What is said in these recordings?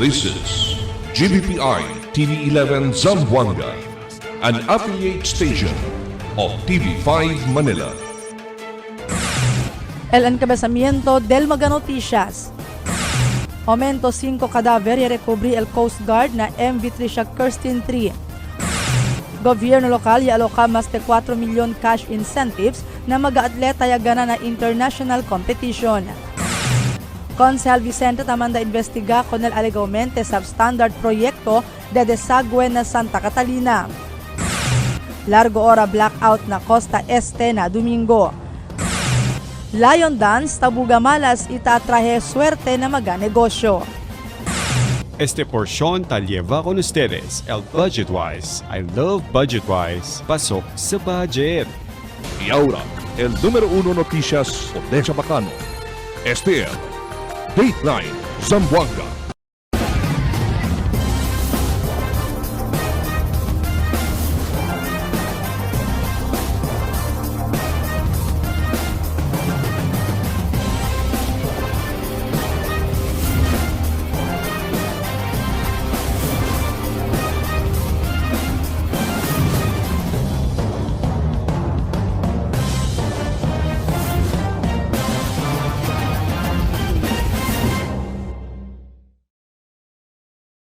This is GBPI TV11 Zamboanga, an affiliate station of TV5 Manila. El encabezamiento del Mga Noticias. Aumento 5 cadáver y recubrí el Coast Guard na MV Trisha Kirsten 3. Gobyerno lokal ialoka mas de 4 milyon cash incentives na mag-aatleta yagana na international competition. Consel Vicente tamanda investiga con el alegamente substandard proyecto de desagüe na Santa Catalina. Largo ora blackout na Costa Este na Domingo. Lion Dance, Tabuga Malas, itatrahe suerte na maganegosyo. Este porción ta lleva con ustedes el Budgetwise. I love Budgetwise. Pasok sa budget. Y ahora, el número 1 noticias de Chabacano. Este es Dateline Zamboanga.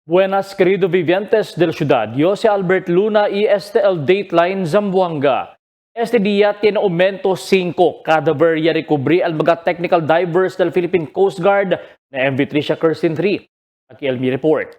Buenas, querido vivientes de la ciudad. Yo soy Albert Luna y este es el Dateline Zamboanga. Este día tiene aumento 5 cadáver y recubrí el mga technical divers del Philippine Coast Guard na MV Trisha Kirsten 3. Aquí el mi report.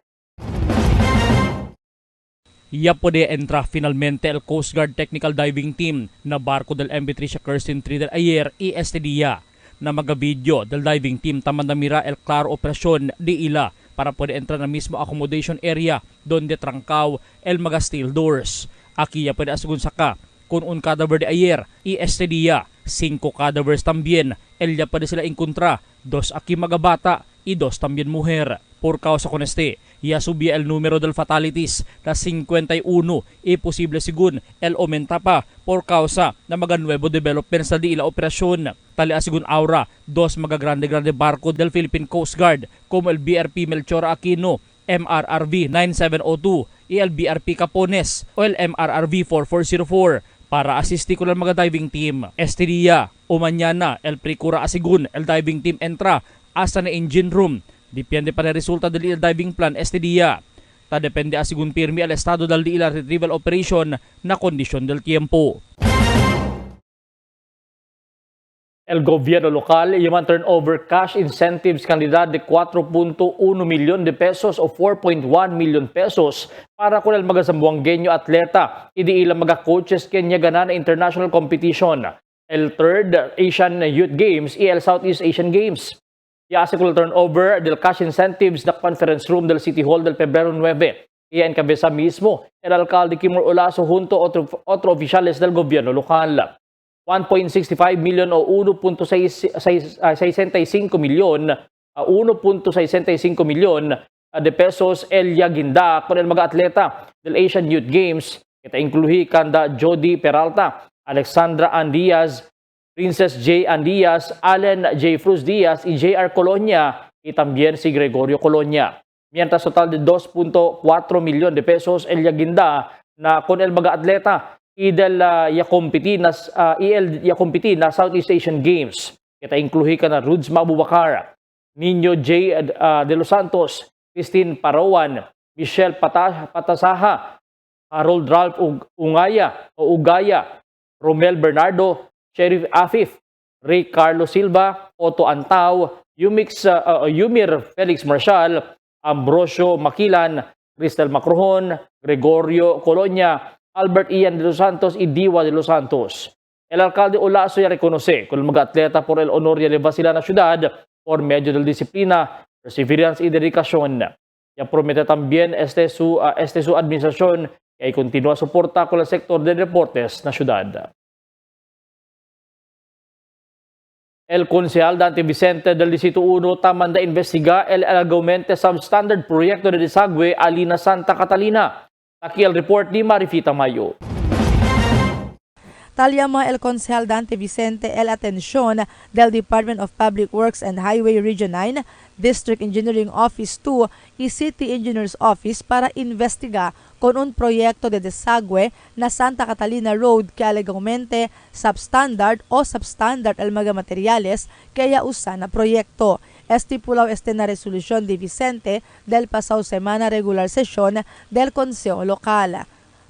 Ya puede entrar finalmente el Coast Guard Technical Diving Team na barco del MV Trisha Kirsten 3 del ayer y este día na mga-video del diving team tamang namira el claro operasyon di ila para poder entrar na mismo accommodation area donde trancaw el mga steel doors. Aquí ya puede asugun saka con un cadáver de ayer y este día 5 cadavers también. El ya puede sila encontra 2 aquí mga bata y 2 también mujer. Por causa con este, ya subía el número del fatalities na 51 y posible sigun el aumenta pa por causa na mga nuevo developments na di ila operasyon. Tali asigun aura, 2 mga grande barco del Philippine Coast Guard como el BRP Melchor Aquino, MRRV 9702 y el BRP Capones o el MRRV 4404 para asistir con el mga diving team. Este día o mañana el precura asigun el diving team entra hasta na engine room. Depende pa na resulta del diving plan este día. Ta depende asigun pirmi al estado del ila retrieval operation na kondisyon del tiempo. El gobierno local yaman turnover cash incentives cantidad de 4.1 milyon de pesos o 4.1 milyon pesos para con el mga Zamboangueño atleta. Idi ilang mga coaches kanya gana na international competition. El 3rd Asian Youth Games y el Southeast Asian Games. Iasi ko turnover del cash incentives na conference room del City Hall del Pebrero 9. Iyan kabesa mismo el alcalde Kimur Olaso junto otro oficiales del gobierno lokal. 1.65 milyon o 1.65 milyon de pesos el yaginda con el mga atleta del Asian Youth Games. Kita incluhi kanda Jody Peralta, Alexandra Andiaz, Princess J. Andiaz, Allen J. Cruz Diaz y J.R. Colonia y también si Gregorio Colonia. Mientras total de 2.4 milyon de pesos el yaginda na con el mga atleta y del yakompiti na Southeast Asian Games. Kita incluhi ka na Rudsma Abubakar, Nino J. de los Santos, Christine Parawan, Michelle Patasaha, Harold Ralph Ugaya, Romel Bernardo, Sheriff Afif, Ray Carlos Silva, Otto Antaw, Yumir Felix Marshall, Ambrosio Makilan, Cristel Macrohon, Gregorio Colonia, Albert Ian de los Santos y Diwa de los Santos. El alcalde Olaso ya reconoce con el mga atleta por el honor y elevación a la ciudad por medio de disciplina, perseverance y dedicación. Ya promete también su administración que continúa soporta con el sector de deportes na ciudad. El concejal Dante Vicente del Distrito 1 tamanda investiga el argumente substandard proyecto de desagüe Alina Santa Catalina. Aquí el report ni Marifita Mayo. tal llama el Concejal Dante Vicente el atención del Department of Public Works and Highway Region 9, District Engineering Office 2 y City Engineers Office para investigar con un proyecto de desagüe na Santa Catalina Road que alegadamente substandard o substandard el mga materyales kaya usa na proyekto. Estipulaw na resolution de Vicente del pasaw semana regular sesyon del Consejo Local.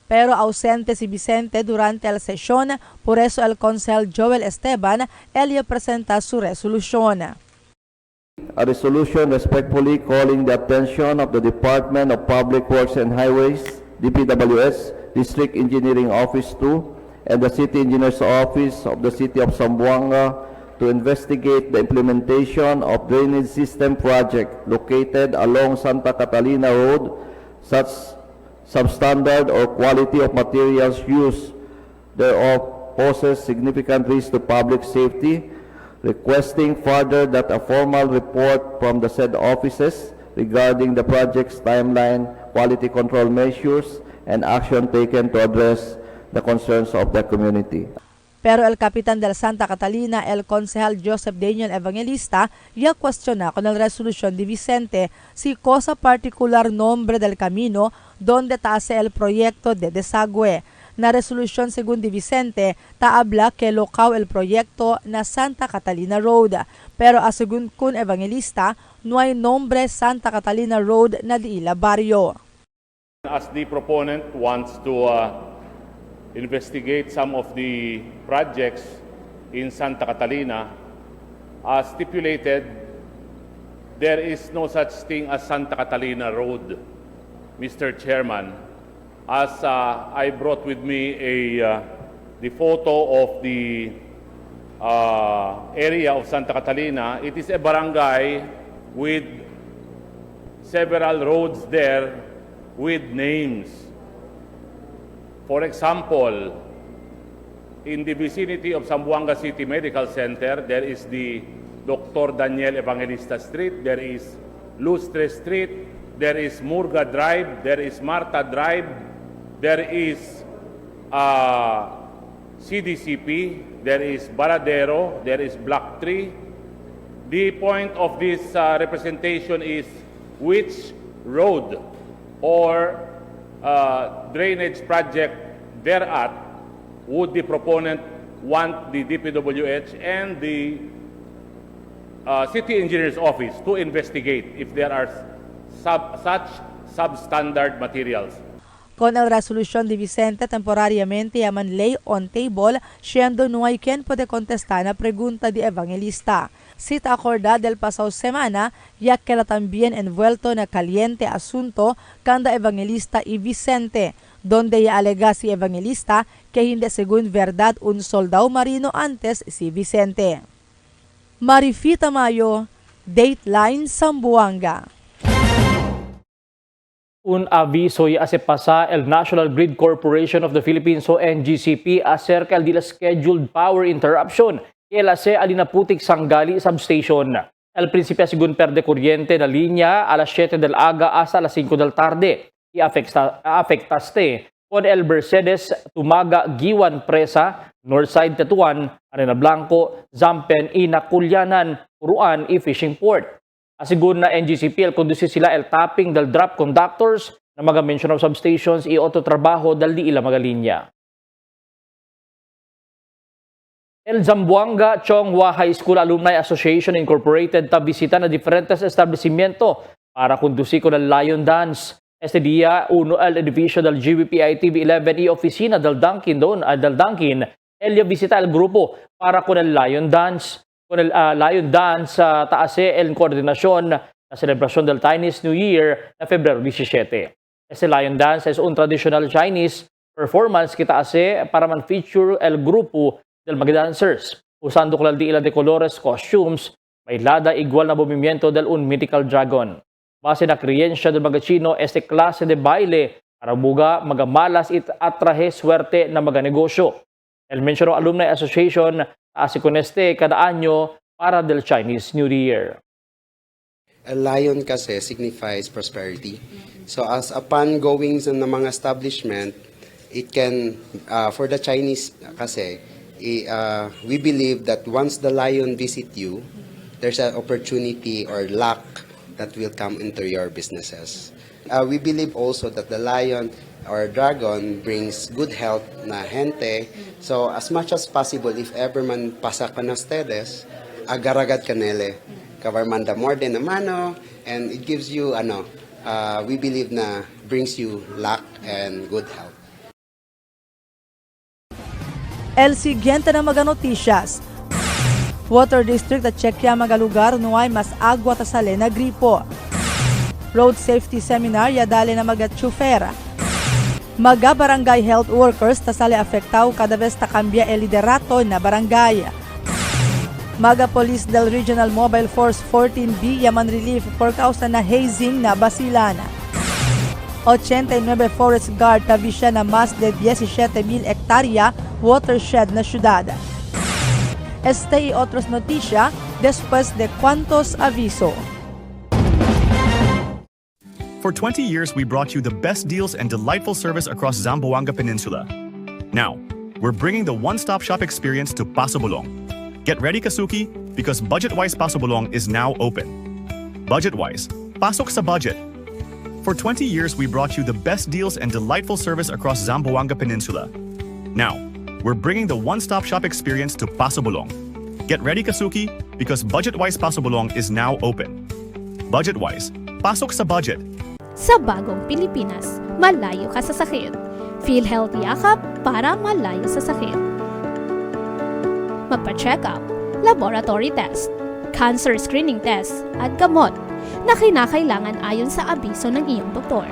Pero ausente si Vicente durante la sesión, por eso el Concejal Joel Esteban ello presenta su resolución. A resolution respectfully calling the attention of the Department of Public Works and Highways, DPWS, District Engineering Office 2, and the City Engineers Office of the City of Zamboanga to investigate the implementation of drainage system project located along Santa Catalina Road, such substandard or quality of materials used thereof poses significant risk to public safety, requesting further that a formal report from the said offices regarding the project's timeline, quality control measures, and action taken to address the concerns of the community. Pero el Kapitan del Santa Catalina, el Concejal Joseph Daniel Evangelista, ya cuestiona con el resolución de Vicente si cosa particular nombre del camino donde tase el proyecto de desagüe. Na resolution según de Vicente, taabla que locaw el proyecto na Santa Catalina Road. Pero según kun Evangelista, no hay nombre Santa Catalina Road na diila barrio. As the proponent wants to investigate some of the projects in Santa Catalina, as stipulated, there is no such thing as Santa Catalina Road, Mr. Chairman. As I brought with me the photo of the area of Santa Catalina, it is a barangay with several roads there with names. For example, in the vicinity of Zamboanga City Medical Center, there is the Dr. Daniel Evangelista Street, there is Lustre Street, there is Murga Drive, there is Marta Drive, there is CDCP, there is Baradero, there is Black Tree. The point of this representation is which road or drainage project thereat would the proponent want the DPWH and the City Engineer's Office to investigate if there are such substandard materials. Con el resolución de Vicente, temporariamente llaman ley on table, siendo no hay quien puede contestar la pregunta de Evangelista. Cita acordada del pasado semana, ya que era también envuelto en el caliente asunto kanda Evangelista y Vicente, donde ya alega si Evangelista que hindi según verdad un soldado marino antes si Vicente. Marifita Mayo, Dateline Zamboanga. Un aviso y hace pasar el National Grid Corporation of the Philippines o NGCP acerca de la scheduled power interruption que la se Alinaputik Sangali Substation. El principio según perde corriente na linya a las 7 del aga hasta las 5 del tarde. Y afectaste con el Mercedes Tumaga Giwan Presa, Northside Tetuan, Arena Blanco, Zampen, Inakulyanan, Puruan y Fishing Port. Asigun na NGCP, conduce sila el tapping del drop conductors na mga mention of substations i autotrabaho dal di ila mga linya. El Zamboanga Chonghua High School Alumni Association Incorporated tabisita na diferentes establishmento para conduci con el Lion Dance. Este día, uno el edificio del GBPI TV11 y oficina del Dunkin ello visita el grupo para con el Lion Dance. Con el Lion Dance, taase el coordinación na celebrasyon del Chinese New Year na Febrero 17. Este Lion Dance es un traditional Chinese performance que taase para man-feature el grupo del mga dancers. Usando con di ila de colores, costumes, bailada igual na movimiento del un mythical dragon. Base na kreyensya del mga Chino, este klase de baile para buga mga malas it atrahe swerte na mga negosyo. El menciono Alumni Association así con este cada año para del Chinese New Year. A lion kasi signifies prosperity. So as upon going sa mga establishment, it can, for the Chinese kasi, we believe that once the lion visit you, there's an opportunity or luck that will come into your businesses. We believe also that the lion or dragon brings good health na gente. So as much as possible, if ever man pasa ka na ustedes, agaragad kanele. Kavarmanda more than a mano, and it gives you, we believe na brings you luck and good health. El siguiente na mga notisyas. Water District at Chequia mga lugar nuay mas agwa tasale na gripo. Road Safety Seminar yadali na mga tsufer. Mga barangay health workers tasale afektaw kada vez takambya el liderato na barangay. Mga Police del Regional Mobile Force 14B yaman relief por causa na hazing na basilan. 89 Forest Guard tavisya na mas de 17,000 hektarya watershed na syudad. Este y otros noticia después de cuantos aviso. For 20 years, we brought you the best deals and delightful service across Zamboanga Peninsula. Now, we're bringing the one-stop shop experience to Paso Bulong. Get ready, Kasuki, because BudgetWise Paso Bulong is now open. BudgetWise, pasok sa budget. For 20 years, we brought you the best deals and delightful service across Zamboanga Peninsula. Now, we're bringing the one-stop shop experience to Paso Bulong. Get ready, Kasuki, because BudgetWise Paso Bulong is now open. BudgetWise, pasok sa budget. Sa bagong Pilipinas, malayo ka sa sakit. PhilHealth yakap para malayo sa sakit. Magpa-check up, laboratory test, cancer screening test, at gamot na kinakailangan ayon sa abiso ng iyong doktor.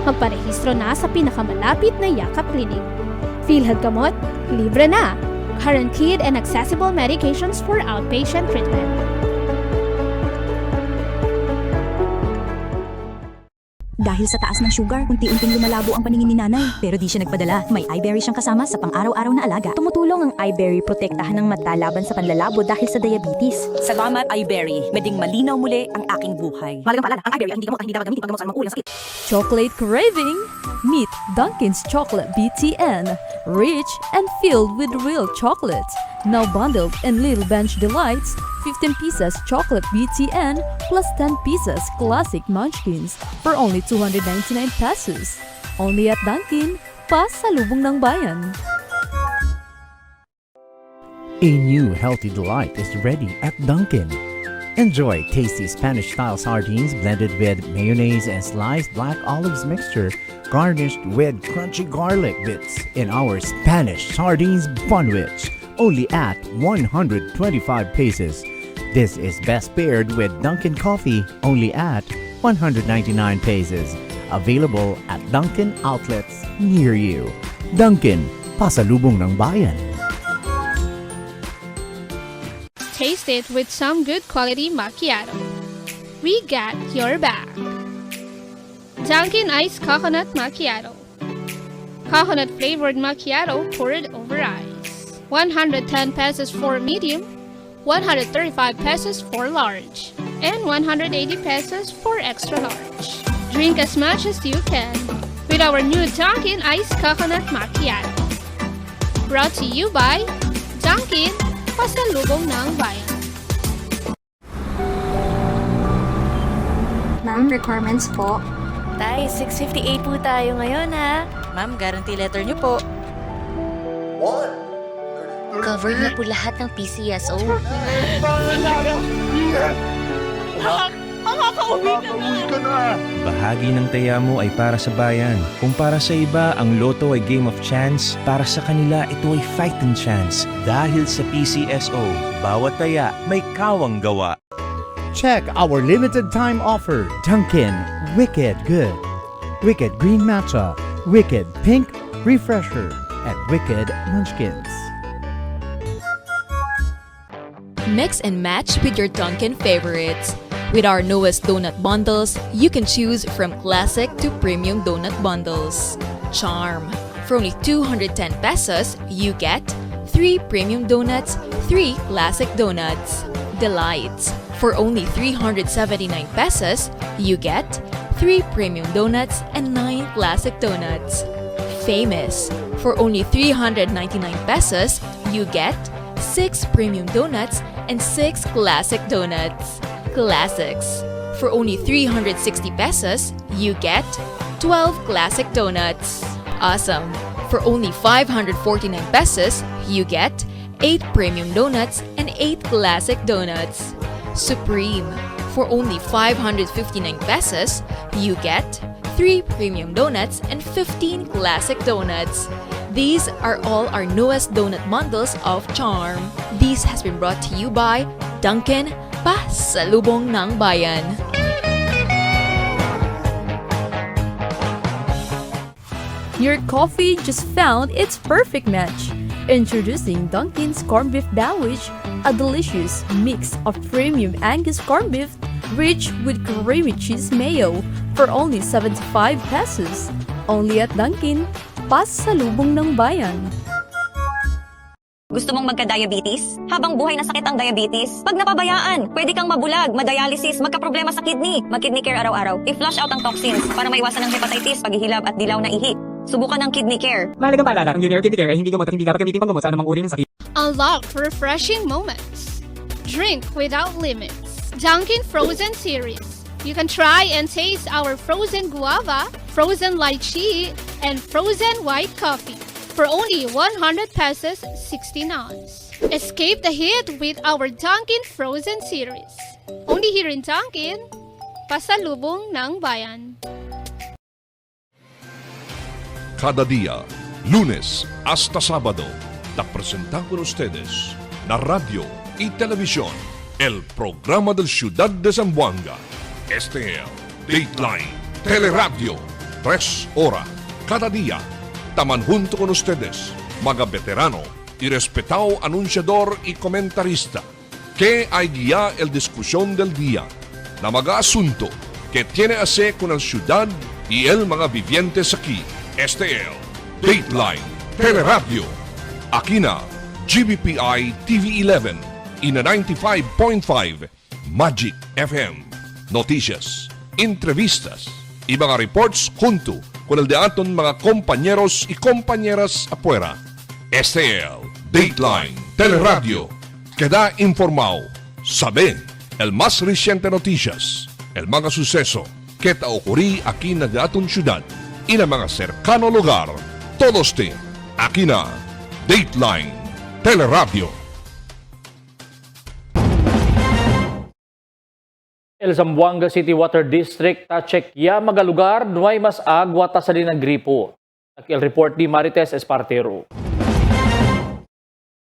Magparehistro na sa pinakamalapit na yakap clinic. PhilHealth gamot, libre na! Guaranteed and accessible medications for outpatient treatment. Dahil sa taas ng sugar, unti-unting lumalabo ang paningin ni nanay. Pero di siya nagpadala. May iBerry siyang kasama sa pang-araw-araw na alaga. Tumutulong ang iBerry protektahan ng mata laban sa panlalabo dahil sa diabetes. Salamat iBerry. Meding malinaw muli ang aking buhay. Mahalagang paalala, ang iBerry ay hindi gamot at hindi dapat gamitin paggamot sa anumang uri ng sakit. Chocolate craving? Meet Dunkin's Chocolate BTN. Rich and filled with real chocolate. Now bundled in Little Bench Delights, 15 pieces chocolate BTN plus 10 pieces classic munchkins for only 299 pesos. Only at Dunkin, pasalubong ng bayan. A new healthy delight is ready at Dunkin'. Enjoy tasty Spanish-style sardines blended with mayonnaise and sliced black olives mixture, garnished with crunchy garlic bits in our Spanish Sardines Bunwich, only at 125 pesos. This is best paired with Dunkin' Coffee, only at 199 pesos. Available at Dunkin' outlets near you. Dunkin', pasalubong ng bayan. Taste it with some good quality macchiato. We got your back. Dunkin' Iced Coconut Macchiato. Coconut flavored macchiato poured over ice. 110 pesos for medium, 135 pesos for large, and 180 pesos for extra large. Drink as much as you can with our new Dunkin' Iced Coconut Macchiato. Brought to you by Dunkin', pasalubong ng bayan. Ma'am, requirements po. Tay, 658 po tayo ngayon ha. Ma'am, guarantee letter niyo po. Covered na po lahat ng PCSO. Makakauwi ka na! Bahagi ng taya mo ay para sa bayan. Kung para sa iba, ang loto ay game of chance, para sa kanila ito ay fighting chance. Dahil sa PCSO, bawat taya may kawang gawa. Check our limited time offer. Dunkin' Wicked Good, Wicked Green Matcha, Wicked Pink Refresher, and Wicked Munchkins. Mix and match with your Dunkin' favorites. With our newest donut bundles, you can choose from classic to premium donut bundles. Charm. For only 210 pesos, you get 3 premium donuts, 3 classic donuts. Delights. For only 379 pesos, you get 3 premium donuts and 9 classic donuts. Famous. For only 399 pesos, you get 6 premium donuts and 6 classic donuts. Classics. For only 360 pesos, you get 12 classic donuts. Awesome. For only 549 pesos, you get 8 premium donuts and 8 classic donuts. Supreme. For only 559 pesos, you get 3 premium donuts and 15 classic donuts. These are all our newest donut bundles of Charm. This has been brought to you by Dunkin', Pasalubong ng Bayan. Your coffee just found its perfect match. Introducing Dunkin's Corned Beef Sandwich, a delicious mix of premium Angus corned beef rich with creamy cheese mayo for only 75 pesos. Only at Dunkin', Pasalubong ng Bayan. Gusto mong magka-diabetes? Habang buhay na sakit ang diabetes, pag napabayaan, pwede kang mabulag, madialysis, magka-problema sa kidney. Mag-kidney care araw-araw. I-flush out ang toxins para maiwasan ang hepatitis, paghihilab at dilaw na ihi. Subukan ang kidney care. Mahalagang paalala, ang Junior Kidney Care ay hindi gamot at hindi dapat gamitin panggamot sa anumang uri ng sakit. Unlock refreshing moments. Drink without limits. Dunkin' Frozen Series. You can try and taste our frozen guava, frozen lychee, and frozen white coffee for only 100 pesos 60 ounce. Escape the heat with our Dunkin' Frozen Series. Only here in Dunkin', Pasalubong ng Bayan. Cada día, lunes hasta sábado, la presentamos con ustedes la radio y televisión, el programa del Ciudad de Zamboanga. Este es Dateline Teleradio, 3 horas cada día. Taman junto con ustedes, mga veterano y respetado anunciador y comentarista, que hay guía el discusión del día, na mga asunto que tiene a ver con la ciudad y el mga vivientes aquí. Este es Dateline Teleradio. Aquí na GBPI TV11 y na 95.5 Magic FM. Noticias, entrevistas y mga reports junto con el de aton mga compañeros y compañeras afuera. Este es Dateline Teleradio. Queda informado. Sabe el más reciente noticias, el mga suceso que ta ocurrí aquí na de aton ciudad y na mga cercano lugar. Todos te aquí na Dateline Teleradio. El Zamboanga City Water District tachekya magalugar nuay mas agwa ta sa dinang gripo. El report ni Marites Espartero.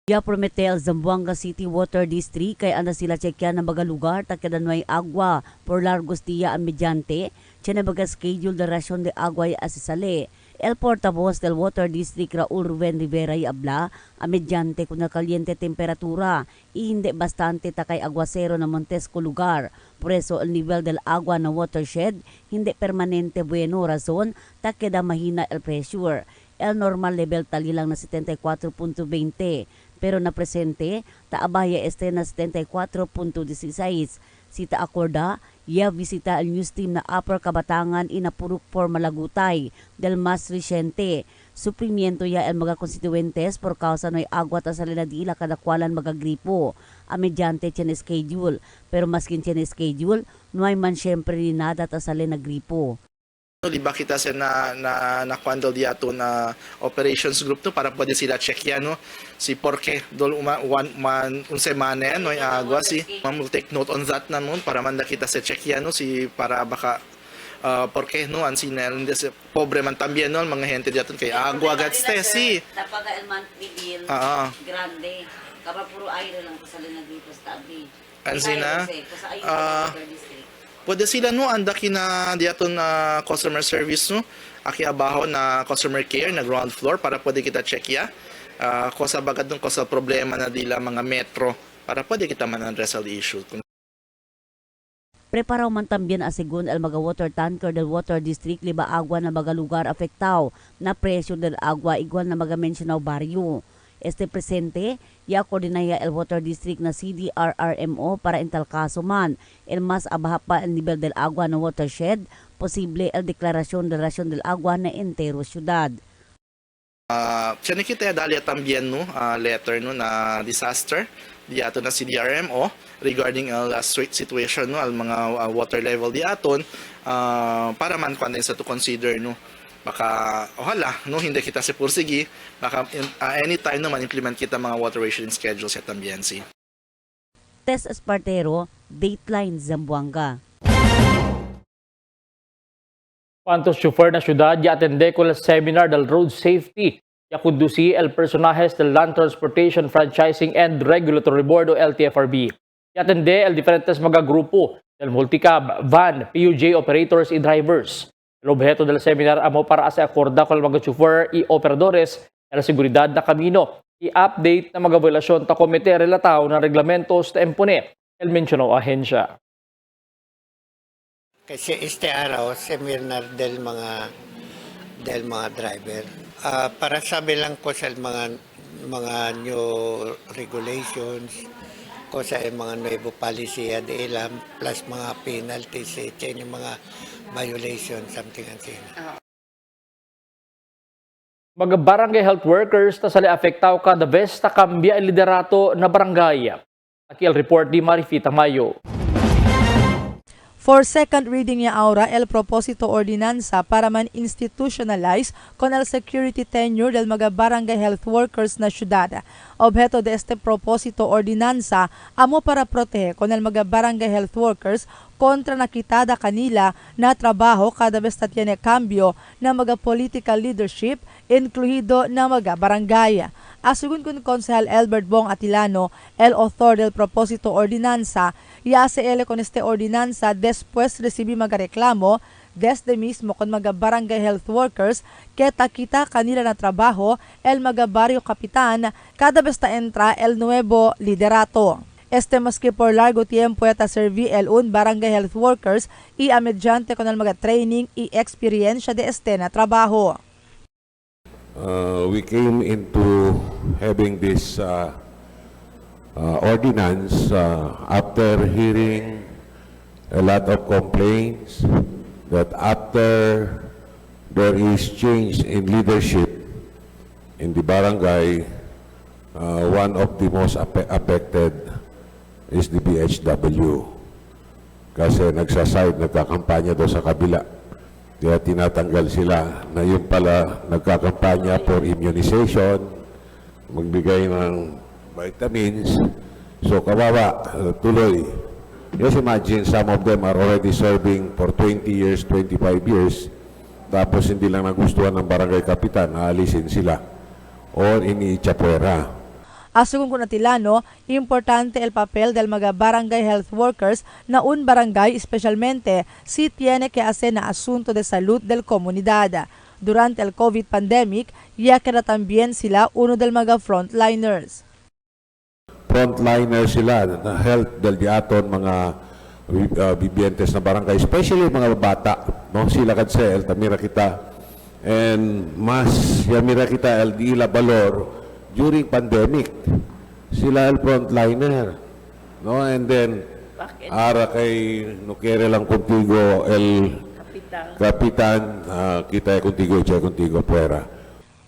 Ya promete el Zamboanga City Water District kay anda sila tsekya na magalugar takeda nuay agwa por largos dia ang medyante. Tiene baga schedule de rasyon de agua y asisale. El portavoz del Water District Raul Ruben Rivera y habla a medyante kung nakaliente temperatura y hindi bastante takay aguacero na Montesco lugar. Por eso el nivel del agua na watershed hindi permanente bueno razon takeda mahina el pressure. El normal level tali lang na 74.20 pero na presente taabaya este na 74.16. Sita akorda, ya visita el news team na Upper Kabatangan inapuruk por Malagutay del mas reciente. Suprimiento ya el mga konstituentes por causa no'y agwa ta sa linadila kadakwalan magagripo. A medyante tiyan schedule, pero maskin tiyan schedule, no'y man syempre rin nada ta sa linagripo. Diba kita sa na kwando diato na operations group to para pwede sila check yan no si porque dol un semana no agua si will take note on that na noon para manda kita sa check yan no si para baka porque no ansinel des pobre man también no mga gente diato kay agua gaste si tapaga el monthly bill grande kapa puro aire lang sa dito sa tabi ansina pwede sila no anda kina diaton na customer service no aki abaho na customer care na ground floor para pwede kita check ya ko sa bagad ko sa problema na dila mga metro para pwede kita man-address al issue. Preparaw man también asigun el mga water tanker del Water District liba agwa na mga lugar afektaw na presyo del agwa igual na mga mencionaw baryo. Este presente, ya koordinaya el Water District na CDRRMO para en tal caso man, el mas abaha pa el nivel del agua na watershed, posible el deklarasyon de rasyon del agua na entero syudad. Tiene kita dali también no letter no na disaster di aton na CDRMO regarding al street situation no al mga water level di aton para man kuan sa to consider no baka ohala no hindi kita si pursigi baka anytime naman implement kita mga water rationing schedules sa tambiensi. Tess Espartero, Dateline Zamboanga. Cuantos chauffeur na syudad ya atende con el seminar del road safety ya conducí el personajes del Land Transportation Franchising and Regulatory Board o LTFRB. Ya atende el diferentes mga grupo del multicab, van, PUJ operators y drivers. El objeto del seminar amo para sa acorda con el mga chauffeur y operadores de la seguridad na kamino i-update na mga violasyon ta komite relataw ng reglamentos ta impone el menciono ahensya. Kasi este araw, seminar del mga driver. Para sabi lang ko sa mga new regulations, ko sa mga nuevo policy de ilam, plus mga penalties, yung mga violations, something and similar. Mga barangay health workers na sali afektaw ka the best ta kambya el liderato na barangay. Aquí el report di Marifita Mayo. For second reading niya ahora el propósito ordinanza para man institutionalize con el security tenure del mga barangay health workers na syudad. Objeto de este propósito ordinanza amo para proteger con el mga barangay health workers kontra nakitada kanila na trabaho kada vez na tiene cambio na mga political leadership incluido na mga barangay. Asugun kun Konsehal Albert Bong Atilano, el author del propósito ordinanza, y hace él con este ordinanza después recibí mga reklamo desde mismo con mga barangay health workers que takita kanila na trabajo el mga barrio kapitan cada vez na entra el nuevo liderato. Este maski por largo tiempo eta serví el un barangay health workers y a mediante con el mga training y experiencia de este na trabajo. We came into having this ordinance after hearing a lot of complaints that after there is change in leadership in the barangay, one of the most affected is the BHW. Kasi nagsaside, nagkakampanya daw sa kabila. Kaya tinatanggal sila na yung pala nagkakampanya for immunization, magbigay ng vitamins. So kawawa, tuloy. Just imagine some of them are already serving for 20 years, 25 years. Tapos hindi lang nagustuhan ng barangay kapitan, aalisin sila. Or iniitsapwera. Asugun ko Atilano, importante el papel del mga barangay health workers na un barangay especialmente si tiene que hacer na asunto de salud del comunidad. Durante el COVID pandemic, ya que na también sila uno del mga frontliners. Frontliners sila na health del diaton mga bibientes na barangay, especially mga bata, no? Sila kadse el tamira kita and mas yamira kita el di la valor during pandemic. Sila el frontliner, no? And then ara kay nukere lang contigo el kapitan kita contigo che contigo fuera.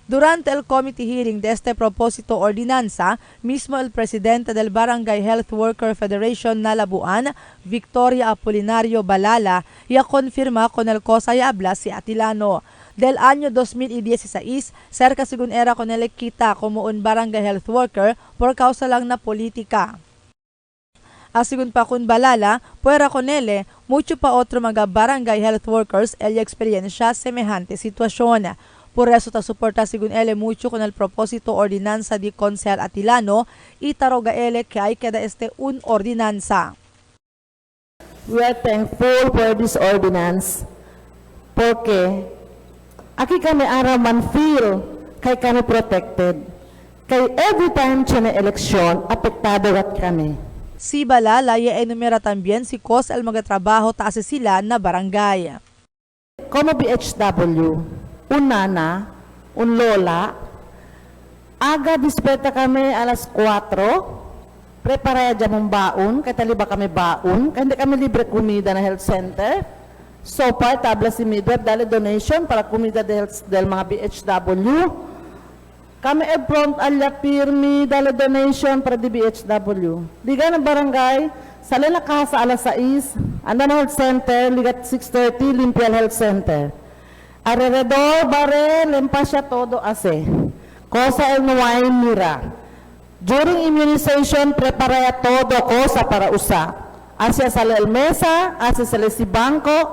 Durante el committee hearing de este propósito ordinanza, mismo el presidente del Barangay Health Worker Federation na Labuan, Victoria Apolinario Balala, ya confirma con el cosa y habla si Atilano. Del año 2016, cerca según era con el kita como un barangay health worker por causa lang na politika. Asigun pa kun Balala, puera con ele, mucho pa otro mga barangay health workers el experiencia semejante situación. Por eso ta suporta según ele mucho con el propósito ordinanza di Konsehal Atilano y taroga ele que hay que da este un ordinanza. We are thankful for this ordinance porque aki kami araman feel kay kami protected. Kay every time siya na eleksyon, apektado rat kami. Si Balala ya enumera también si cos el mga trabaho ta sila na barangay. Como BHW, un nana, un lola, aga dispeta kami alas 4, prepara ya mong baon, kaya taliba kami baon, kaya hindi kami libre kumida na health center. So far, tabla si Midweb, dali donation para kumida del mga BHW. Kami e pronto alla firmi dalla donation para DBHW. Liga ng barangay, sali na casa alas 6, anda na health center, ligat 6:30, Limpial Health Center. Alrededor, bare, lempasya todo ase. Cosa el nuwain mira. During immunization, prepara todo cosa para usa. Asya sale el mesa, asya sale si banco,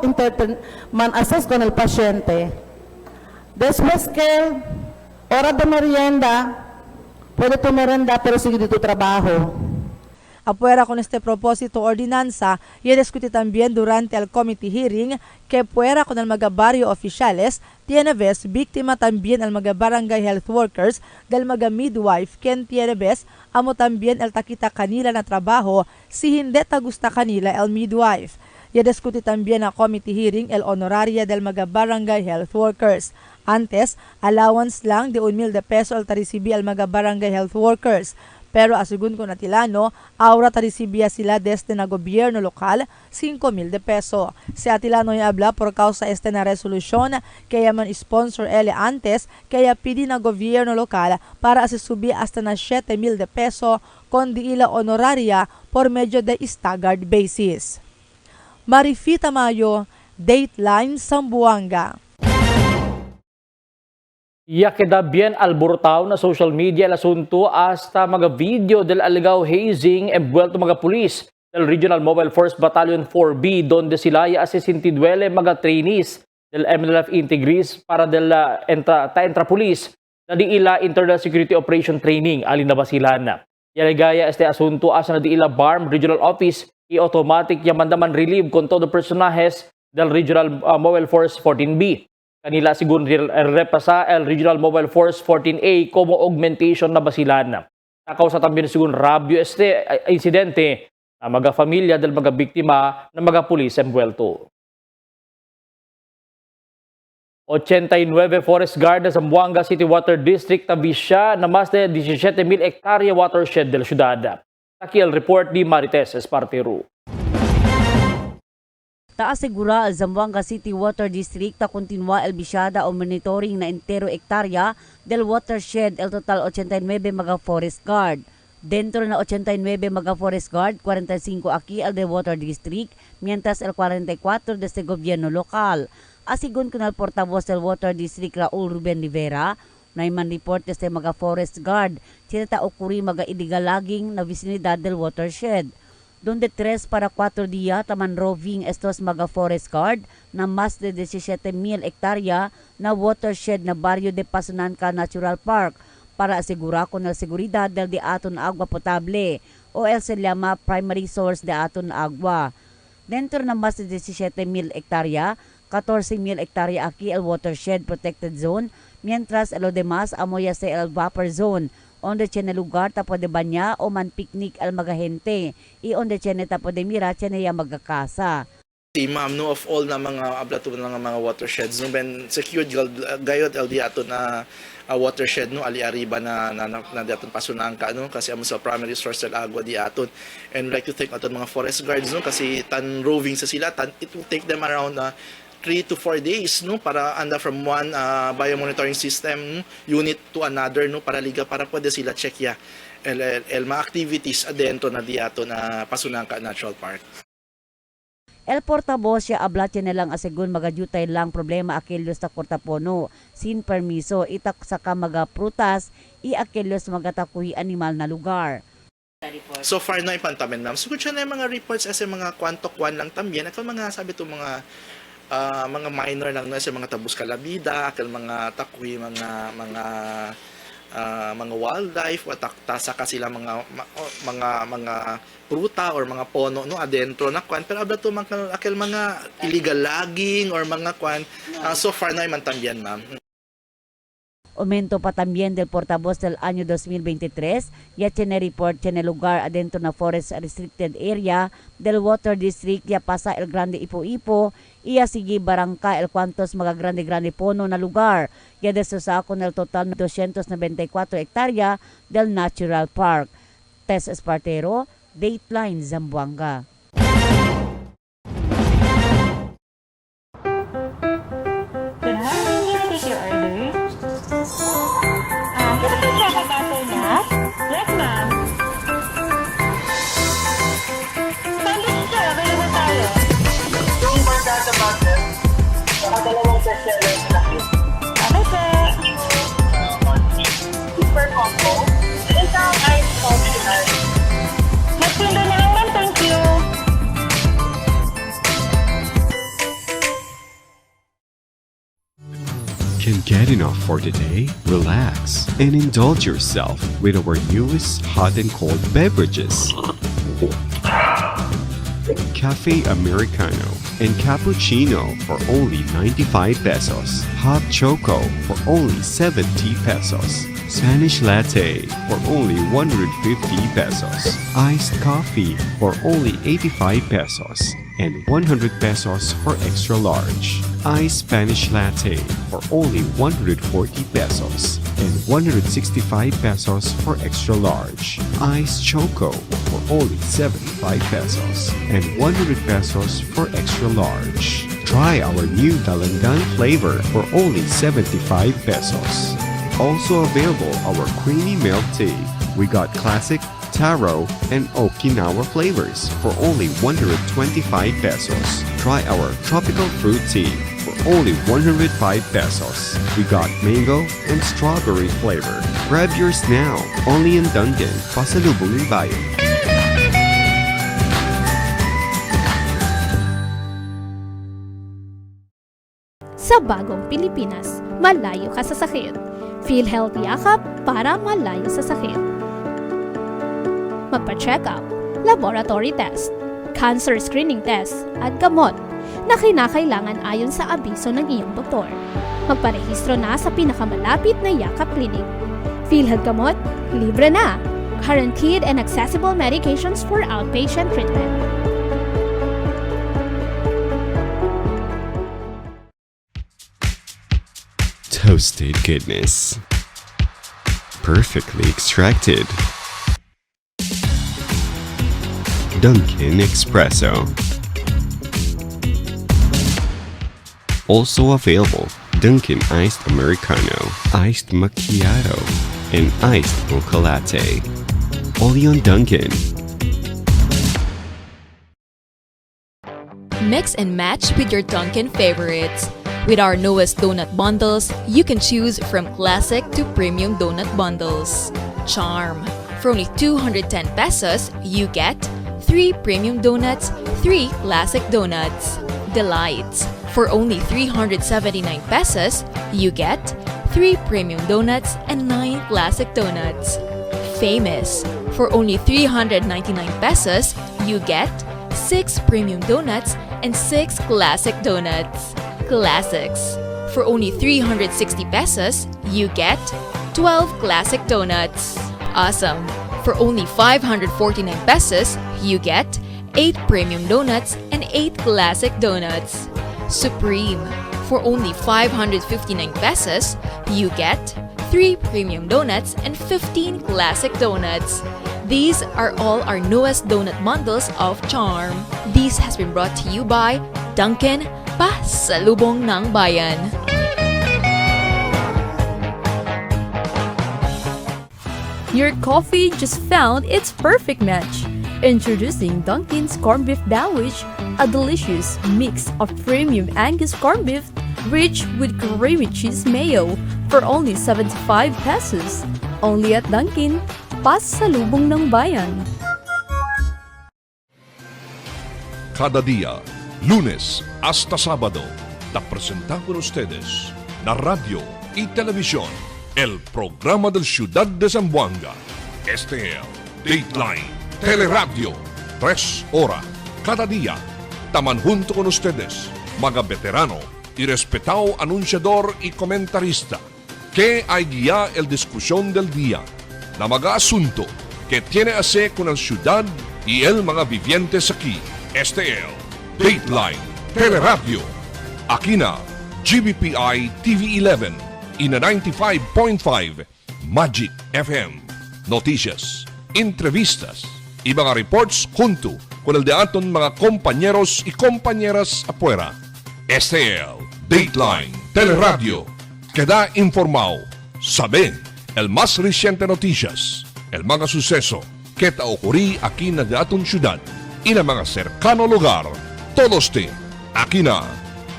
man assess con el pasyente. Después que hora de merienda, puede tu merenda pero sigue de tu trabajo. Afuera con este propósito ordinanza y discute también durante el committee hearing que fuera con el mga barrio oficiales, tiene vez víctima también el mga barangay health workers del mga midwife ken tiene vez amo también el takita kanila na trabaho si hindi ta gusta kanila el midwife. Y discute también a committee hearing el honoraria del mga barangay health workers. Antes, allowance lang de 1,000 peso al tarisibi al mga barangay health workers. Pero asigun ko na Atilano, aura tarisibia sila desde na gobyerno lokal 5,000 peso. Si Atilano ay habla por causa este na resolusyon kaya man sponsor ele antes kaya pidi na gobyerno lokal para asisubi hasta na 7,000 peso kundi ila honoraria por medio de staggered basis. Marifita Mayo, Dateline Zamboanga. Ya queda bien alborotado na social media el asunto hasta mga video del alegado hazing envuelto mga pulis del Regional Mobile Force Battalion 4B donde sila ya asesintidwele mga trainees del MNLF Integris para del entra police na di ila Internal Security Operation Training alin na basilan. Yaligaya este asunto asa na di ila BARM Regional Office y automatic yamandaman relieve con todo personajes del Regional Mobile Force 14B. Kanila sigun repasa el Regional Mobile Force 14A como augmentation na basilan. Takaw sa tambien sigun rabyo este insidente na mga familia del mga biktima na mga pulis envuelto. 89 forest guard sa Zamboanga City Water District tabisya na mas de 17,000 hektarya watershed del syudad. Taki el report ni Marites Espartero. Taasegura al Zamboanga City Water District ta continua el bisyada o monitoring na entero hektarya del watershed el total 89 mga forest guard. Dentro na 89 mga forest guard, 45 aquí al de Water District, mientras el 44 desde gobierno lokal. Asigun kunal portavoz del Water District Raul Ruben Rivera, na iman report desde mga forest guard, sinata okuri mga idigalaging na vicinidad del watershed. Donde 3 para 4 dia taman roving estos mga forest guard na mas de 17,000 hektarya na watershed na barrio de Pasunanca Natural Park para asegura con el seguridad del de aton agua potable o el se llama primary source de aton agua. Dentro na mas de 17,000 hektarya, 14,000 hektarya aquí el watershed protected zone, mientras lo demás amoya sa el buffer zone. Onde tiene lugar ta pwede banya o man picnic al mga gente. I onde tiene ta pwede mira tiene ya magkakasa. Si ma'am no of all na mga ablato ng mga watersheds no ben secured gayod el diato na watershed no ali arriba na diaton Pasunanca no kasi amo sa primary source del agua diaton. And like to thank aton mga forest guards no kasi tan roving sa sila it will take them around 3 to 4 days no para anda from one biomonitoring system unit to another no para liga para pwede sila check ya el mga activities adentro na diato na Pasunanca Natural Park. El portavoz siya ablat niya nilang asegun magadutay lang problema akilos ta kortapono sin permiso itak saka mga prutas i akilos magatakuhi animal na lugar. So far no ipantamen ma'am. Sugod siya na yung mga reports as mga kwantok-kwan lang tambien at mga sabi to mga minor lang na sa mga tabus kalabida, akal mga takwi, mga wildlife, saka sila mga pruta or mga pono no adentro na kwan pero abla to akal mga illegal logging or mga kwan so far na man tambien ma'am. Aumento pa también del portavoz del año 2023, ya tiene report tiene lugar adentro na forest restricted area del Water District ya pasa el Grande Ipo-Ipo, iya sige barangka el cuantos mga grande pono na lugar, ya desosa con el total 294 hektarya del Natural Park. Tess Espartero, Dateline Zamboanga. Okay po. Super combo. Isang ice coffee. Magtindo na lang, ma'am. Thank you. Can get enough for the day? Relax and indulge yourself with our newest hot and cold beverages. Cafe Americano and Cappuccino for only 95 pesos. Hot Choco for only 70 pesos. Spanish Latte for only 150 pesos. Iced Coffee for only 85 pesos. And 100 pesos for extra large. Iced Spanish Latte for only 140 pesos. And 165 pesos for extra large. Iced Choco for only 75 pesos. And 100 pesos for extra large. Try our new Dalandan flavor for only 75 pesos. Also available our creamy milk tea. We got classic, taro, and Okinawa flavors for only 125 pesos. Try our tropical fruit tea for only 105 pesos. We got mango and strawberry flavor. Grab yours now, only in Dunkin', Pasalubong ng Bayan. Sa bagong Pilipinas, malayo ka sa sakit. Feel Healthy Yakap para malayo sa sakit. Magpa-check up, laboratory test, cancer screening test, at gamot na kinakailangan ayon sa abiso ng iyong doktor. Magparehistro na sa pinakamalapit na Yakap Clinic. PhilHealth Gamot, libre na! Guaranteed and accessible medications for outpatient treatment. Toasted goodness. Perfectly extracted. Dunkin' Espresso. Also available, Dunkin' Iced Americano, Iced Macchiato, and Iced Mocha Latte. Only on Dunkin'. Mix and match with your Dunkin' favorites. With our newest donut bundles, you can choose from classic to premium donut bundles. Charm. For only 210 pesos, you get 3 premium donuts, 3 classic donuts. Delights. For only 379 pesos, you get 3 premium donuts and 9 classic donuts. Famous. For only 399 pesos, you get 6 premium donuts and 6 classic donuts. Classics. For only 360 pesos, you get 12 classic donuts. Awesome. For only 549 pesos, you get 8 premium donuts and 8 classic donuts. Supreme. For only 559 pesos, you get 3 premium donuts and 15 classic donuts. These are all our newest donut bundles of Charm. This has been brought to you by Dunkin', Pasalubong ng Bayan. Your coffee just found its perfect match. Introducing Dunkin's Corned Beef Sandwich, a delicious mix of premium Angus corned beef rich with creamy cheese mayo for only 75 pesos. Only at Dunkin', Pasalubong ng Bayan. Cada día, lunes hasta sábado, te presentamos ustedes la radio y televisión, el programa del Ciudad de Zamboanga. Este es Dateline Teleradio, 3 horas cada día. Taman junto con ustedes, mga veterano y respetado anunciador y comentarista, que hay guía el discusión del día, na mga asunto que tiene a hacer con la ciudad y el mga vivientes aquí. Este es Dateline Teleradio. Aquí na GBPI TV11 y na 95.5 Magic FM. Noticias, entrevistas y mga reports junto con el de aton mga compañeros y compañeras afuera. Este es Dateline Teleradio. Queda informado, sabe el más reciente noticias, el mga suceso que te ocurrí aquí na de aton ciudad y na mga cercano lugar. Todos te aquí na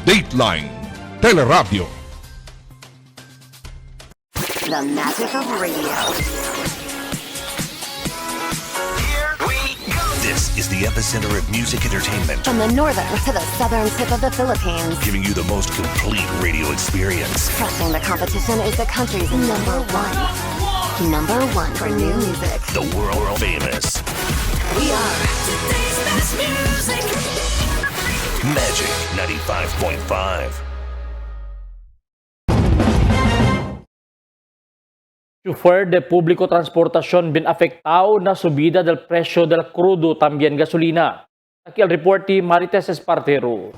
Dateline Teleradio. The magic of radio. This is the epicenter of music entertainment. From the northern to the southern tip of the Philippines. Giving you the most complete radio experience. Crushing the competition is the country's number one. Number one for new music. The world famous. We are today's best music. Magic 95.5. Chofer de Público Transportación bin afectado na subida del presyo del crudo también gasolina. Aquí el report ni Marites Espartero.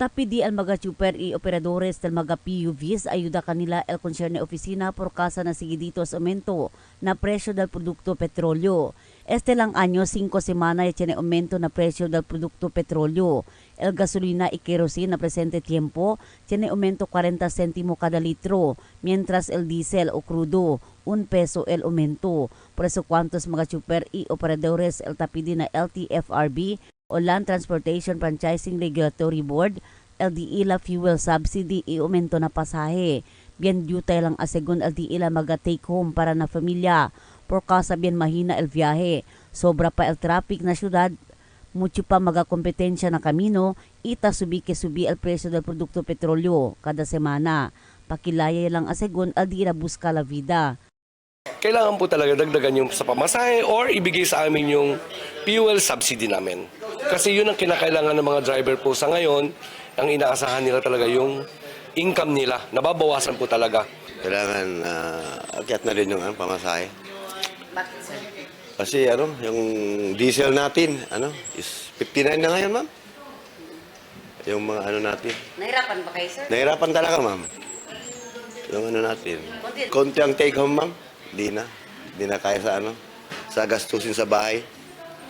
Tapidi ang mga super y operadores del mga PUVs ayuda kanila el concerne oficina por causa na sige dito sa aumento na presyo del produkto petrolyo. Este lang anyo 5 semana ya tiene aumento na presyo del produkto petrolyo. El gasolina y kerosene na presente tiempo tiene aumento 40 centimo kada litro, mientras el diesel o crudo 1 peso el aumento. Por eso cuantos mga super y operadores el tapidi na LTFRB o Land Transportation Franchising Regulatory Board, LDILA Fuel Subsidy i aumento na pasahe. Bien dutay lang asegun LDILA maga take home para na familia. Por causa bien mahina el viaje. Sobra pa el traffic na syudad, mucho pa maga kompetensya na kamino, ita subi el presyo del produkto petrolyo kada semana. Pakilaya lang asegun LDILA Busca la Vida. Kailangan po talaga dagdagan yung sa pamasahe or ibigay sa amin yung fuel subsidy namin. Kasi yun ang kinakailangan ng mga driver po sa ngayon. Ang inaasahan nila talaga yung income nila. Nababawasan po talaga. Kailangan akyat na rin yung pamasahe. Bakit, sir? Kasi yung diesel natin, is 59 na ngayon, ma'am. Yung mga natin. Nahirapan ba kayo, sir? Nahirapan talaga, ma'am. Yung natin. Konti ang take home, ma'am. Di na kaya sa gastusin sa bahay.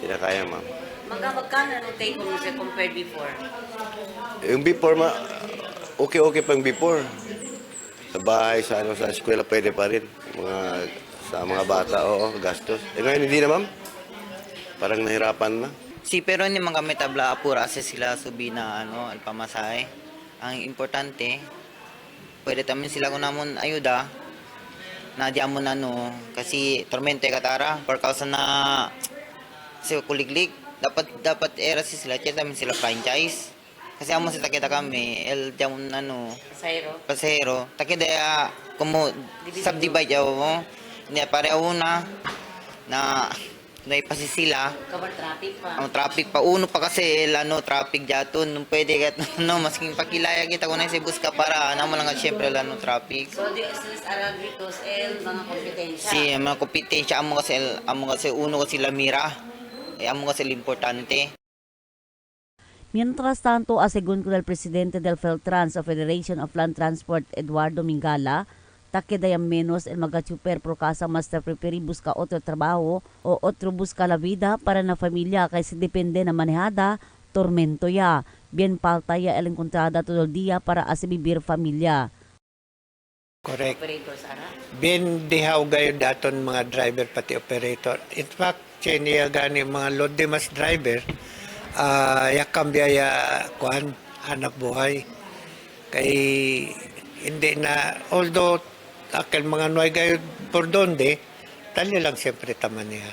Di na kaya, ma'am. Magkano ang take home sir compared before? Yung before, okay pang before. Sa bahay, sa eskwela, pwede pa rin. Sa mga bata, oo, gastos. Ngayon, hindi na, ma'am. Parang nahirapan na. Si pero hindi man kami tabla apura kasi sila subi na alpamasahe. Ang importante, pwede tamin sila kung namon ayuda na di amon kasi tormente katara por causa na si kuliglig dapat era si sila kaya tamin sila franchise kasi amon sa takita kami el di amon pasero takida como subdivide mo hindi pare una na naipasi sila. Cover traffic pa. Ang traffic pa. Uno pa kasi, traffic dyaton. Nung pwede, masking pakilaya kita kung na si Busca para, mo lang siyempre, traffic. So, the essence are agritos and mga kompetensya. Si, mga kompetensya, amo kasi uno kasi lamira. Amo kasi importante. Mientras tanto, asegun ko del presidente del Feltrans o Federation of Land Transport, Eduardo Mingala, takidayang menos el mga super por casa mas prepare busca otro trabaho o otro busca la vida para na familia kasi depende na manejada, tormento ya. Bien palta ya el encontrada todo el día para asibibir familia. Correct. Bien dihaw gayon daton mga driver pati operator. In fact, niya gani mga load de mas driver, yakam biaya kuan hanap buhay. Kay hindi na, although akal mga nuay gayon por donde, tali lang siyempre taman niya.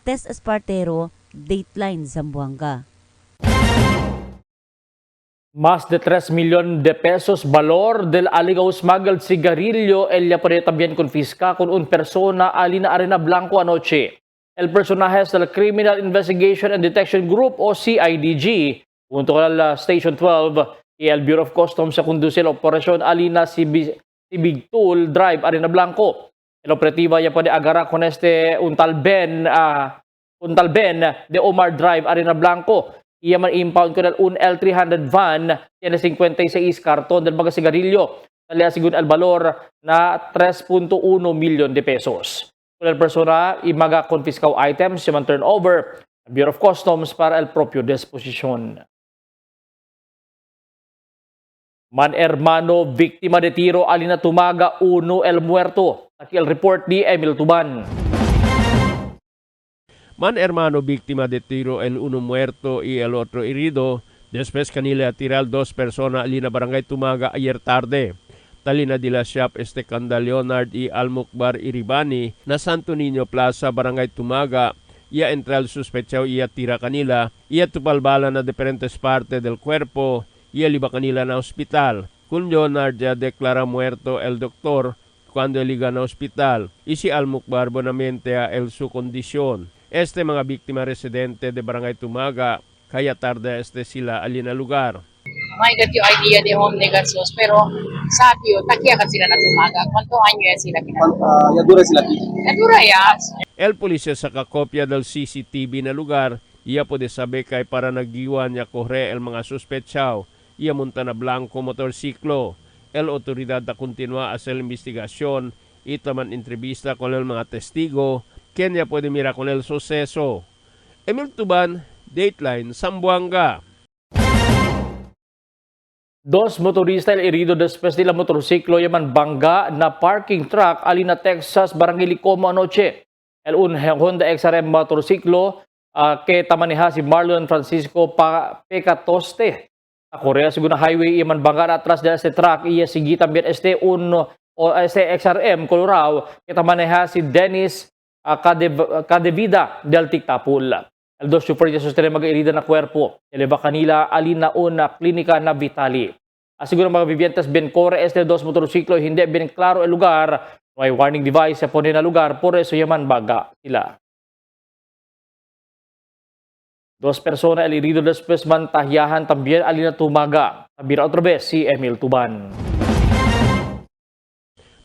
Tess Espartero, Dateline Zamboanga. Más de 3 millones de pesos valor del aligao smuggled cigarillo ella puede también confisca con un persona alina Arena Blanco anoche. El personaje del Criminal Investigation and Detection Group o CIDG, junto con la Station 12 y el Bureau of Customs sa conduce la operasyon alina si Big Tool Drive Arena Blanco. El operativo ya puede agarrar con un tal Ben de Omar Drive Arena Blanco. Iya man impound ko ng un L300 van tiene 56 karton del mga sigarilyo. Talya sigun el valor na 3.1 milyon de pesos. Kung el persona imaga confiscaw items yung turnover Bureau of Customs para el propio disposition. Man hermano biktima de tiro alina tumaga uno el muerto. Aquí el report ni Emil Tuban. Man hermano víctima de tiro, el uno muerto y el otro herido, Después kanila tiral 2 persona alina barangay Tumaga ayer tarde. Talina de la Siap Kanda Leonard y Almukbar Iribani na Santo Niño Plaza barangay Tumaga. Ia entral suspechao ia tira kanila. Ia tupalbala na diferentes parte del cuerpo. Ia liba kanila na ospital. Kun Leonard ya deklara muerto el doktor cuando liga na ospital. Y si Almukbar bonamente a el su kondisyon. Mga biktima residente de barangay Tumaga. Kaya tarde sila alina lugar. May yung idea de home negosyo, pero sabi yun, takiyakan sila na Tumaga. Kwanto anyo yan sila pinag- Yadura sila. Yadura yan. El polisya sa kakopya del CCTV na lugar, iya po de sabi kay para nagdiwan niya kohre el mga suspetsyaw. Iya munta na blanco motorsiklo. El otoridad na kontinua as el investigasyon, itaman entrevista con el mga testigo, kanya pwede mira con el suceso. Emil Tuban, Dateline, Zamboanga. Dos motorista el herido después de la motorsiklo yaman bangga na parking truck alina Texas barangay Licomo anoche. El un Honda XRM motorsiklo que tamaneha si Marlon Francisco Pecatoste. A Korea según highway yaman bangga atrás de este truck iya sigi también este XRM Colorado que tamaneha si Dennis Cadevida del Tictapul. El dos super ya sostiene mag-herida na cuerpo. Eleva kanila alina una klinika na Vitali. Asiguro mga vivientes Bencore este dos motorsiklo hindi bien klaro el lugar. No hay warning device sa pone na lugar por eso yaman baga sila. Dos persona el herido después mantahiyahan también alina Tumaga. Tabira otra vez si Emil Tuban.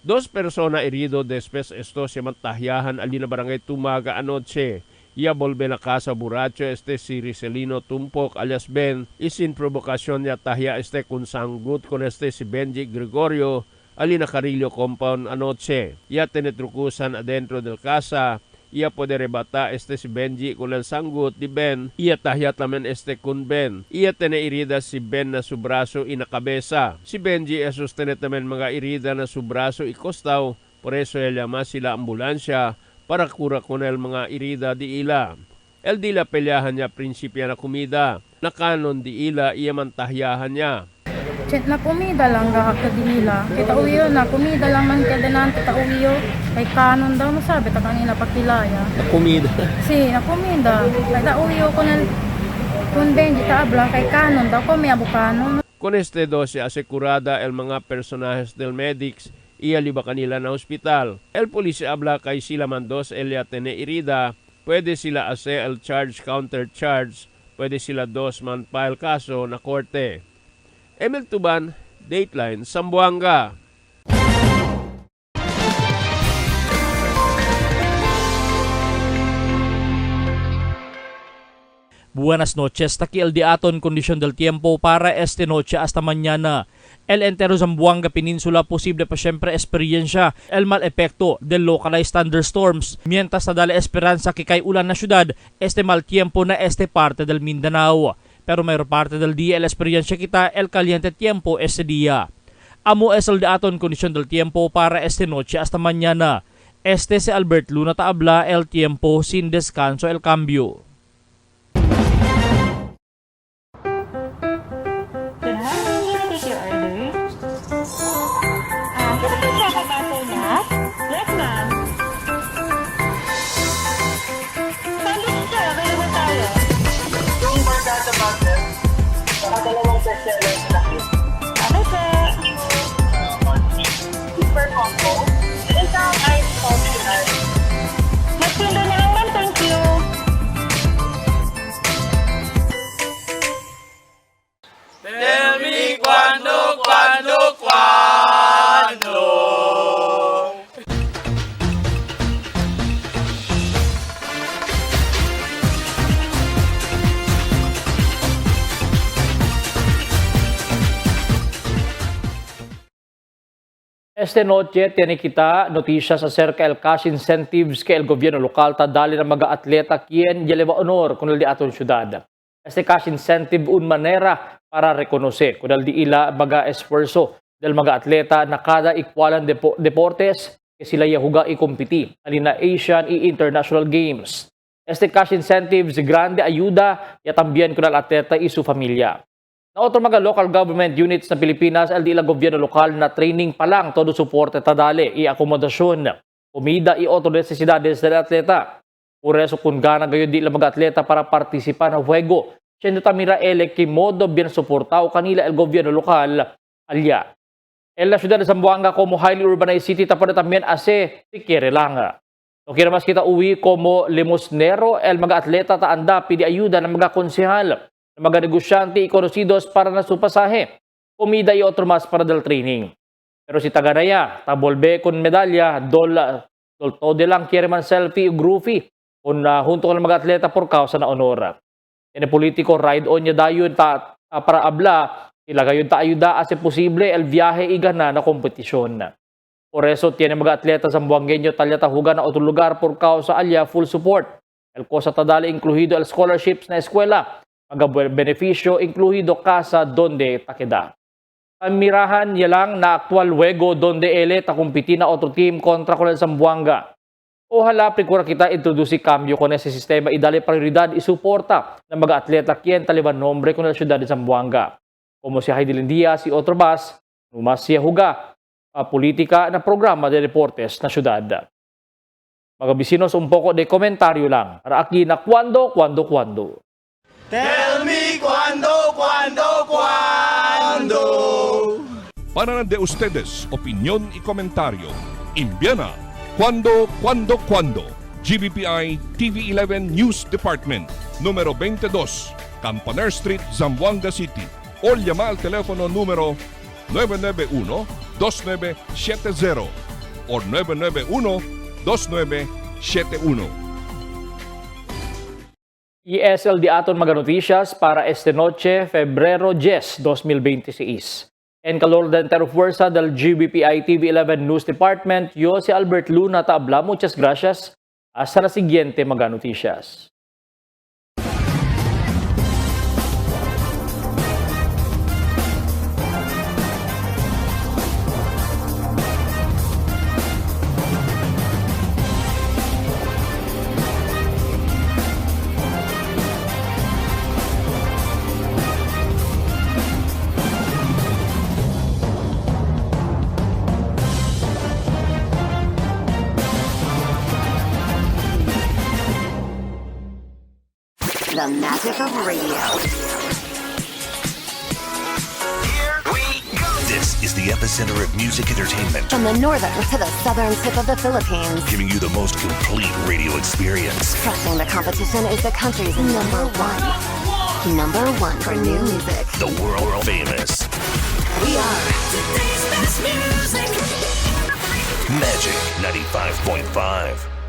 Dos persona herido después estos yamantahiyahan alina barangay Tumaga anoche. Ia volve na casa borracho si Ricelino Tumpok alias Ben y sin provocación niya tahya kung sanggut con si Benji Gregorio alina Carillo compound anoche. Ia tinetrukusan adentro del casa. Ia pode rebata si Benji con el sanggut di Ben. Ia tahya tamen kun Ben. Ia irida si Ben na su braso y na kabeza. Si Benji sustene tamen mga irida na su braso y kostaw. Por eso llama sila ambulansya para kura con el mga irida di ila. El di la pelyahan niya prinsipya na kumida. Nakanon di ila iya mantahyahan niya. Chet na kumida lang gahak di nila. Kita uyo na kumida lang man kada nan kita uyo. Kay kanon daw masabi ta kanila pakilaya. Kumida. Si na kumida. Kay ta uyo kun Benji ta abla kay kanon daw ko may abukano. Con este dos se asegurada el mga personajes del medics iya liba kanila na ospital. El polisya abla kay sila mandos elia tene irida. Pwede sila ase el charge counter charge. Pwede sila dos man file kaso na korte. Emil Tuban, Dateline, Zamboanga. Buenas noches, taki el diaton kondisyon del tiempo para este noche hasta mañana. El entero Zamboanga Peninsula posible pa siyempre experiencia el mal epekto del localized thunderstorms. Mientras na dale esperanza que kay ulan na syudad, este mal tiempo na este parte del Mindanao. Pero mayor parte del día el experiencia kita el caliente tiempo este día. Amo es el diaton kondisyon del tiempo para este noche hasta mañana. Este si Albert Luna Taabla el tiempo sin descanso el cambio. Yes, ma'am. Sandwich sir, available tayo. Yung barkada butter, dalawang bestseller na cake. Okay, sir. Super combo. Isang ice coffee ice. Magtinda na lang, ma'am. Thank you. Tell me cuando. Este noche tiene kita noticias acerca del cash incentives que el gobierno local ta dali ng mga atleta quien lleva honor con el de aton ciudad. Este cash incentive un manera para reconocer con el de ila mga esfuerzo del mga atleta na kada ikwalan deportes que sila yahuga y compiti alina Asian y International Games. Este cash incentives grande ayuda ya también con el atleta y su familia. Na otro mga local government units ng Pilipinas, LD la gobyerno lokal na training pa lang todo suporte tadali i akomodasyon, komida i otro necesidades del atleta. Por eso kung gana gayon di lang mga atleta para partisipar na juego, siendo tamira que modo bien soportado kanila el gobierno lokal alya. En la ciudad de Zamboanga como highly urbanized city tapos también ase si quiere lang. No quiere mas kita uwi como limosnero el mga atleta taanda pidi ayuda ng mga konsehal, ng mga negosyante y conocidos para na su pasaje, komida y otro mas para del training. Pero si Taganaya, tabolbe con medalya, dol todo lang quiere man selfie o groovy kung junto con mga atleta por causa na honor. En el politiko ride on niya dayon para abla sila gayon ta ayuda ase posible el viaje y gana na kompetisyon. Por eso tiene mga atleta zamboangueño talya tahugan na otro lugar por causa alya full support. El cosa tadali incluido el scholarships na eskwela, mga beneficio incluido casa donde takeda. Ang mirahan niya lang na aktual juego donde ele takumpiti na otro team kontra con el Zamboanga. Ojalá prikura kita introduce cambio con ese sistema y dale prioridad y suporta ng mga atleta quien taliban nombre con la ciudad de Zamboanga. Como si Heidelin Diaz y otro más, numas siya huga politika na programa de deportes na syudad. Mga bisinos, un poco de komentaryo lang. Para aquí na cuando. Tell me cuando. Para de ustedes, opinión y comentario. Envíana cuando. GBPI TV11 News Department, número 22, Campaner Street, Zamboanga City. O llama al teléfono número 991-2970 o 991-2971. ESL di aton mga noticias para este noche, Febrero 10, 2026. En calor de fuerza del GBPI TV11 News Department, yo si Albert Luna Tabla. Muchas gracias. Hasta la siguiente mga noticias. The magic of radio. This is the epicenter of music entertainment, From the northern to the southern tip of the Philippines. giving you the most complete radio experience. Crushing the competition is the country's number one. Number one for new music. The world famous We are Magic 95.5.